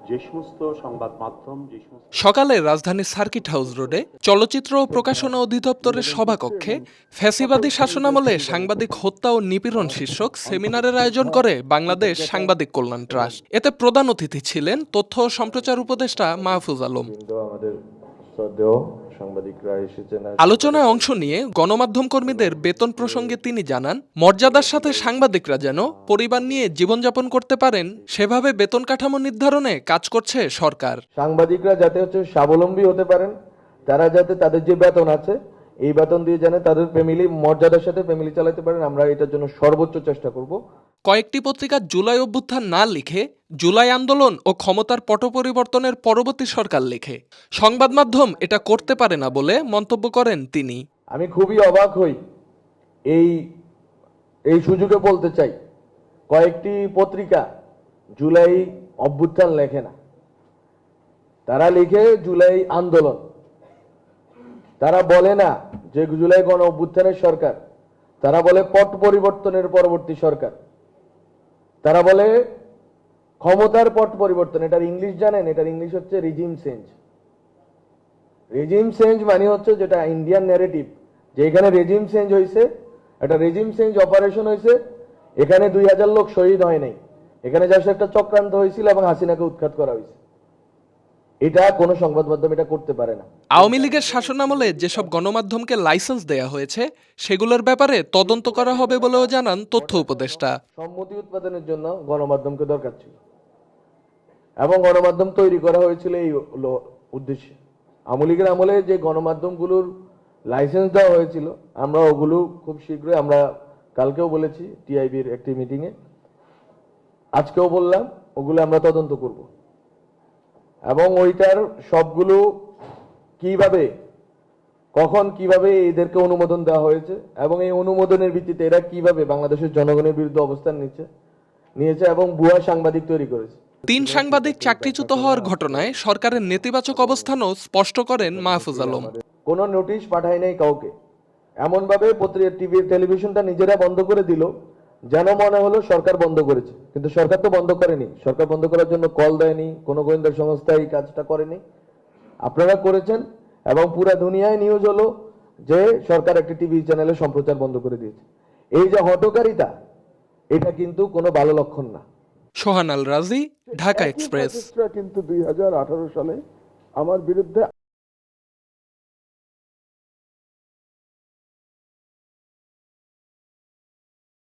যে সমস্ত সংবাদ মাধ্যম সকালে রাজধানীর সার্কিট হাউস রোডে চলচ্চিত্র ও প্রকাশনা অধিদপ্তরের সভাকক্ষে ফ্যাসিবাদী শাসনামলে সাংবাদিক হত্যা ও নিপীড়ন শীর্ষক সেমিনারের আয়োজন করে বাংলাদেশ সাংবাদিক কল্যাণ ট্রাস্ট। এতে প্রধান অতিথি ছিলেন তথ্য ও সম্প্রচার উপদেষ্টা মাহফুজ আলম। আলোচনায় অংশ নিয়ে গণমাধ্যম কর্মীদের বেতন প্রসঙ্গে তিনি জানান, মর্যাদার সাথে সাংবাদিকরা যেন পরিবার নিয়ে জীবনযাপন করতে পারেন সেভাবে বেতন কাঠামো নির্ধারণে কাজ করছে সরকার। সাংবাদিকরা যাতে স্বাবলম্বী হতে পারেন, তারা যাতে তাদের যে বেতন আছে এই বেতন দিয়ে যেন তাদের ফ্যামিলি মর্যাদার সাথে ফ্যামিলি চালাতে পারেন, আমরা এটার জন্য সর্বোচ্চ চেষ্টা করব। কয়েকটি পত্রিকা জুলাই অভ্যুত্থান না লিখে জুলাই আন্দোলন ও ক্ষমতার পট পরিবর্তনের পরবর্তী সরকার লিখে। সংবাদ মাধ্যম এটা করতে পারে না বলে মন্তব্য করেন তিনি। আমি খুবই অবাক হই, এই সুযোগে বলতে চাই, কয়েকটি পত্রিকা জুলাই অভ্যুত্থান লেখে না, তারা লিখে জুলাই আন্দোলন। তারা বলে না যে জুলাই গণ অভ্যুত্থানের সরকার, তারা বলে পট পরিবর্তনের পরবর্তী সরকার, তারা বলে ক্ষমতার পট পরিবর্তন। এটার ইংলিশ জানেন? এটার ইংলিশ হচ্ছে রিজিম চেঞ্জ। রেজিম চেঞ্জ মানে হচ্ছে যেটা ইন্ডিয়ান ন্যারেটিভ, যে এখানে রেজিম চেঞ্জ হয়েছে, একটা রেজিম চেঞ্জ অপারেশন হয়েছে, এখানে 2000 লোক শহীদ হয় নাই, এখানে জাস্ট একটা চক্রান্ত হয়েছিল এবং হাসিনাকে উৎখাত করা হয়েছে। এটা কোনো সংবাদ মাধ্যম এটা করতে পারে না। আওয়ামী লীগের শাসনামলে যেসব গণমাধ্যমকে লাইসেন্স দেয়া হয়েছে সেগুলোর ব্যাপারে তদন্ত করা হবে বলেও জানান তথ্য উপদেষ্টা। সম্মতি উৎপাদনের জন্য গণমাধ্যমকে দরকার ছিল এবং গণমাধ্যম তৈরি করা হয়েছিল এই উদ্দেশ্যে। আওয়ামী লীগের আমলে যে গণমাধ্যমগুলোর লাইসেন্স দেওয়া হয়েছিল, আমরা ওগুলো খুব শীঘ্রই, আমরা কালকেও বলেছি টিআইবির একটি মিটিংয়ে, আজকেও বললাম, ওগুলো আমরা তদন্ত করব এবং ওইটার সবগুলো কিভাবে, কখন, কিভাবে এদেরকে অনুমোদন দেওয়া হয়েছে এবং এই অনুমোদনের ভিত্তিতে এরা কিভাবে বাংলাদেশের জনগণের বিরুদ্ধে অবস্থান নিয়েছে এবং ভুয়া সাংবাদিক তৈরি করেছে। 3 সাংবাদিক চাকরিচ্যুত হওয়ার ঘটনায় সরকারের নেতিবাচক অবস্থানও স্পষ্ট করেন মাহফুজ আলম। কোনো নোটিশ পাঠায় নাই কাউকে, এমন ভাবে টিভি টেলিভিশনটা নিজেরা বন্ধ করে দিল যেন মনে হলো সরকার বন্ধ করেছে, কিন্তু সরকার তো বন্ধ করেনি। সরকার বন্ধ করার জন্য কল দেয়নি, কোনো গোয়েন্দা সংস্থা এই কাজটা করেনি, আপনারা করেছেন এবং পুরা দুনিয়ায় নিউজ হলো যে সরকার একটি টিভি চ্যানেলে সম্প্রচার বন্ধ করে দিয়েছে। এই যে হঠকারিতা, এটা কিন্তু কোনো ভালো লক্ষণ না। সোহান আল রাজি, ঢাকা এক্সপ্রেস। কিন্তু 2018 সালে আমার বিরুদ্ধে